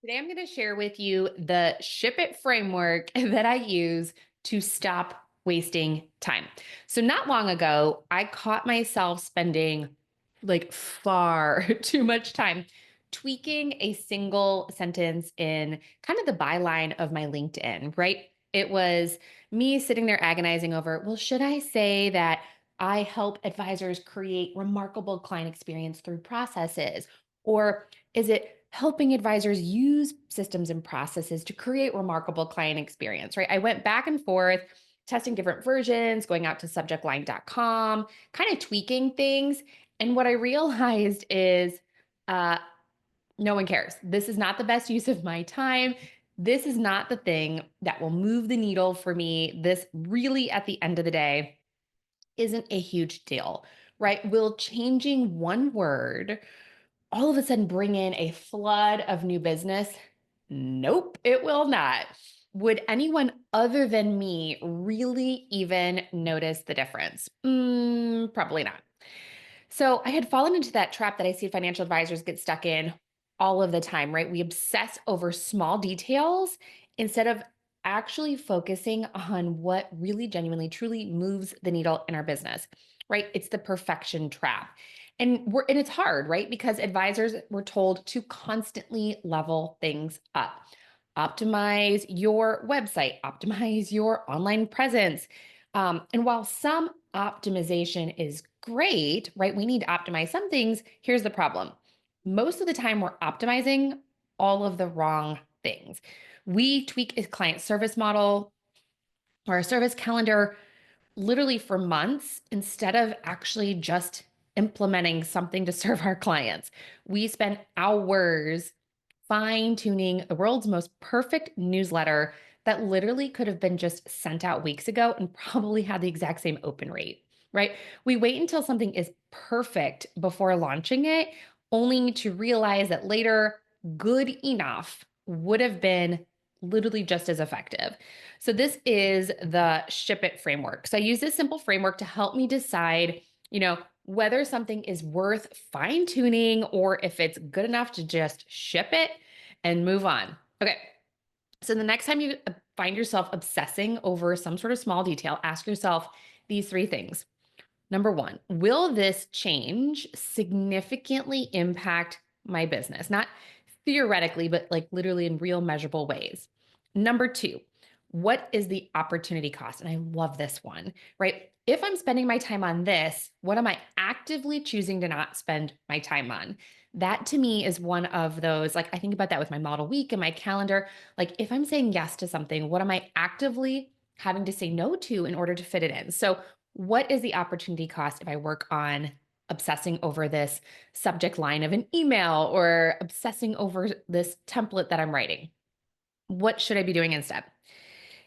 Today, I'm going to share with you the ship it framework that I use to stop wasting time. So, not long ago, I caught myself spending like far too much time tweaking a single sentence in kind of the byline of my LinkedIn, right? It was me sitting there agonizing over, well, should I say that I help advisors create remarkable client experience through processes? Or is it helping advisors use systems and processes to create remarkable client experience, right? I went back and forth testing different versions, going out to subjectline.com, kind of tweaking things. And what I realized is uh, no one cares. This is not the best use of my time. This is not the thing that will move the needle for me. This really, at the end of the day, isn't a huge deal, right? Will changing one word all of a sudden bring in a flood of new business? Nope, it will not. Would anyone other than me really even notice the difference? Probably not. So I had fallen into that trap that I see financial advisors get stuck in all of the time, right? We obsess over small details instead of actually focusing on what really genuinely truly moves the needle in our business, right? It's the perfection trap. And it's hard, right? Because advisors were told to constantly level things up. Optimize your website, optimize your online presence. And while some optimization is great, right? We need to optimize some things. Here's the problem. Most of the time, we're optimizing all of the wrong things. We tweak a client service model or a service calendar literally for months instead of actually just implementing something to serve our clients. We spend hours fine tuning the world's most perfect newsletter that literally could have been just sent out weeks ago and probably had the exact same open rate, right? We wait until something is perfect before launching it, only to realize that later, good enough would have been literally just as effective. So, this is the ship it framework. So, I use this simple framework to help me decide, whether something is worth fine tuning or if it's good enough to just ship it and move on. Okay. So the next time you find yourself obsessing over some sort of small detail, ask yourself these three things. Number one, will this change significantly impact my business? Not theoretically, but like literally in real measurable ways. Number two, what is the opportunity cost? And I love this one, right? If I'm spending my time on this, what am I actively choosing to not spend my time on? That to me is one of those, like, I think about that with my model week and my calendar. Like, if I'm saying yes to something, what am I actively having to say no to in order to fit it in? So, what is the opportunity cost if I work on obsessing over this subject line of an email or obsessing over this template that I'm writing? What should I be doing instead?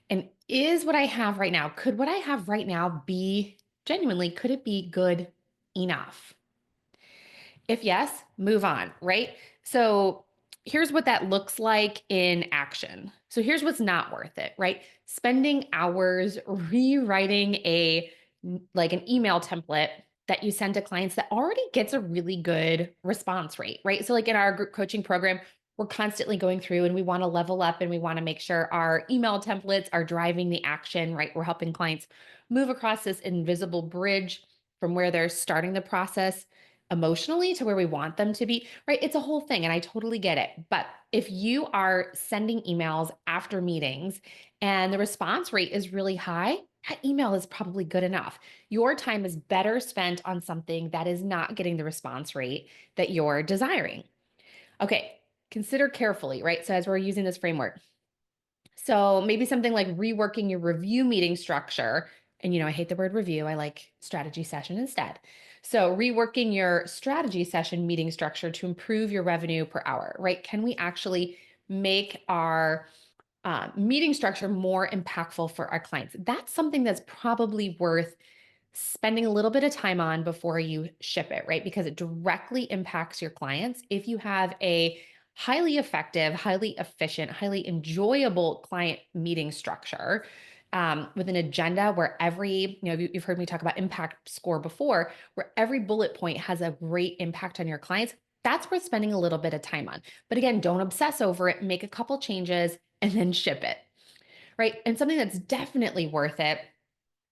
And is what I have right now, could what I have right now be genuinely, could it be good enough? If yes, move on, right? So here's what that looks like in action. So here's what's not worth it, right? Spending hours rewriting like an email template that you send to clients that already gets a really good response rate, right? So like in our group coaching program, we're constantly going through and we want to level up and we want to make sure our email templates are driving the action, right? We're helping clients move across this invisible bridge from where they're starting the process emotionally to where we want them to be, right? It's a whole thing and I totally get it. But if you are sending emails after meetings and the response rate is really high, that email is probably good enough. Your time is better spent on something that is not getting the response rate that you're desiring. Okay, consider carefully, right? So as we're using this framework, so maybe something like reworking your review meeting structure. And, I hate the word review. I like strategy session instead. So reworking your strategy session meeting structure to improve your revenue per hour, right? Can we actually make our meeting structure more impactful for our clients? That's something that's probably worth spending a little bit of time on before you ship it, right? Because it directly impacts your clients. If you have a highly effective, highly efficient, highly enjoyable client meeting structure with an agenda where you've heard me talk about impact score before, where every bullet point has a great impact on your clients, That's worth spending a little bit of time on. But again, don't obsess over it, make a couple changes and then ship it, right? And something that's definitely worth it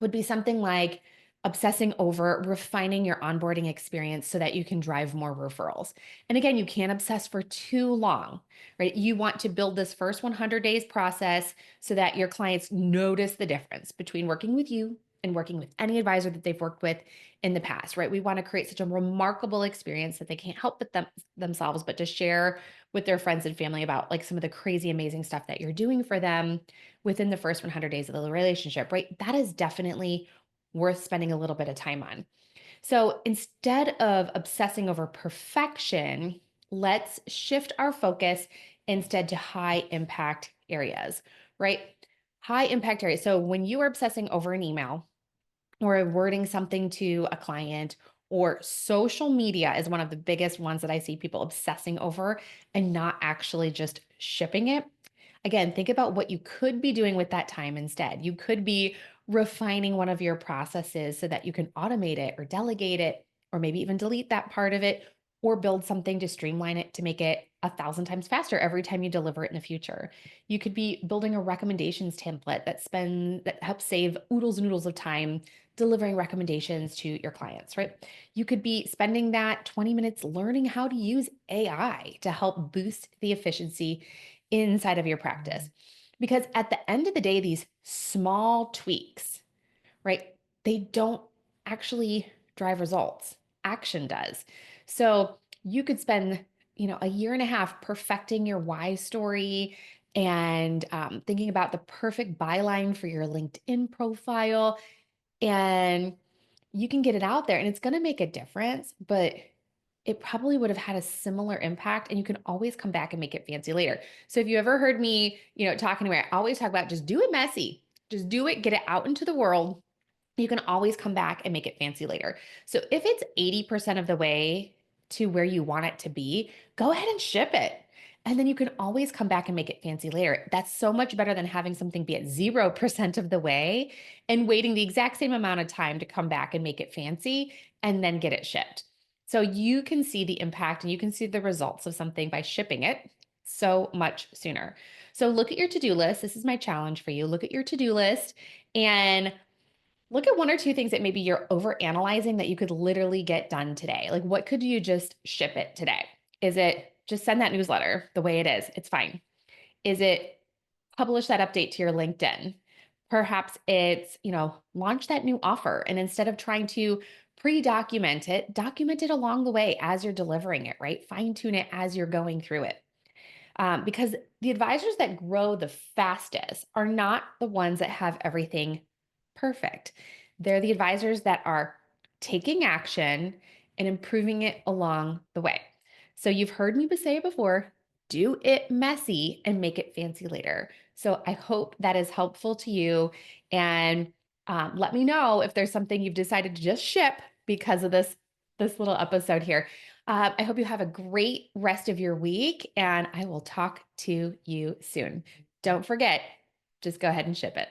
would be something like obsessing over refining your onboarding experience so that you can drive more referrals. And again, you can't obsess for too long, right? You want to build this first 100 days process so that your clients notice the difference between working with you and working with any advisor that they've worked with in the past, right? We want to create such a remarkable experience that they can't help but themselves, but to share with their friends and family about like some of the crazy, amazing stuff that you're doing for them within the first 100 days of the relationship, right? That is definitely worth spending a little bit of time on. So instead of obsessing over perfection, let's shift our focus instead to high impact areas, right? High impact areas. So when you are obsessing over an email or wording something to a client, or social media is one of the biggest ones that I see people obsessing over and not actually just shipping it. Again, think about what you could be doing with that time instead. You could be refining one of your processes so that you can automate it or delegate it, or maybe even delete that part of it, or build something to streamline it to make it 1,000 times faster every time you deliver it in the future. You could be building a recommendations template that helps save oodles and oodles of time delivering recommendations to your clients, right? You could be spending that 20 minutes learning how to use AI to help boost the efficiency inside of your practice. Because at the end of the day, these small tweaks, right, they don't actually drive results. Action does. So you could spend, a year and a half perfecting your why story and thinking about the perfect byline for your LinkedIn profile. And you can get it out there and it's going to make a difference, but it probably would have had a similar impact and you can always come back and make it fancy later. So if you ever heard me, talking to me, I always talk about just do it messy. Just do it, get it out into the world. You can always come back and make it fancy later. So if it's 80% of the way to where you want it to be, go ahead and ship it. And then you can always come back and make it fancy later. That's so much better than having something be at 0% of the way and waiting the exact same amount of time to come back and make it fancy and then get it shipped. So you can see the impact and you can see the results of something by shipping it so much sooner. So look at your to-do list. This is my challenge for you. Look at your to-do list and look at one or two things that maybe you're overanalyzing that you could literally get done today. Like, what could you just ship it today? Is it just send that newsletter the way it is? It's fine. Is it publish that update to your LinkedIn? Perhaps it's, launch that new offer. And instead of trying to pre-document it, document it along the way as you're delivering it, right? Fine tune it as you're going through it. Because the advisors that grow the fastest are not the ones that have everything perfect. They're the advisors that are taking action and improving it along the way. So you've heard me say it before, do it messy and make it fancy later. So I hope that is helpful to you. And let me know if there's something you've decided to just ship because of this little episode here. I hope you have a great rest of your week and I will talk to you soon. Don't forget, just go ahead and ship it.